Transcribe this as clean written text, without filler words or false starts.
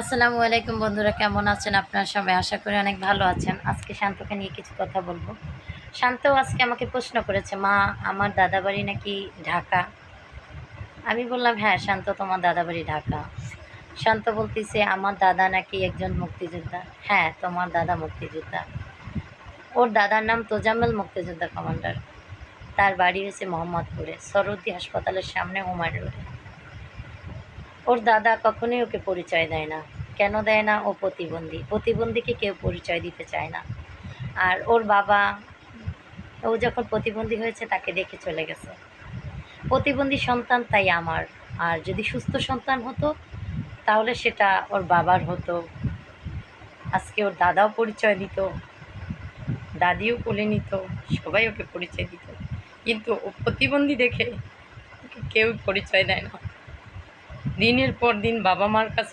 আসসালামু আলাইকুম বন্ধুরা, কেমন আছেন আপনারা সবাই? আশা করি অনেক ভালো আছেন। আজকে শান্তকে নিয়ে কিছু কথা বলবো। শান্ত আজকে আমাকে প্রশ্ন করেছে, মা আমার দাদাবাড়ি নাকি ঢাকা। আমি বললাম, হ্যাঁ শান্ত, তোমার দাদাবাড়ি ঢাকা। শান্ত বলতেছে, আমার দাদা নাকি একজন মুক্তিযোদ্ধা। হ্যাঁ, তোমার দাদা মুক্তিযোদ্ধা। ওর দাদার নাম তোজাম্মেল মুক্তিযোদ্ধা কমান্ডার। তার বাড়ি হয়েছে মোহাম্মদপুরে, সরুদ্দি হাসপাতালের সামনে, হুমায়ুন রোডে। ওর দাদা কখনোই ওকে পরিচয় দেয় না। কেন দেয় না? ও প্রতিবন্ধী। প্রতিবন্ধীকে কেউ পরিচয় দিতে চায় না। আর ওর বাবা, ও যখন প্রতিবন্ধী হয়েছে তাকে দেখে চলে গেছে। প্রতিবন্ধী সন্তান তাই আমার। আর যদি সুস্থ সন্তান হতো তাহলে সেটা ওর বাবার হতো। আজকে ওর দাদাও পরিচয় দিত, দাদিও কোলে নিত, সবাই ওকে পরিচয় দিত। কিন্তু ও প্রতিবন্ধী দেখে ওকে কেউ পরিচয় দেয় না। দিনের পর দিন বাবা মার কাছে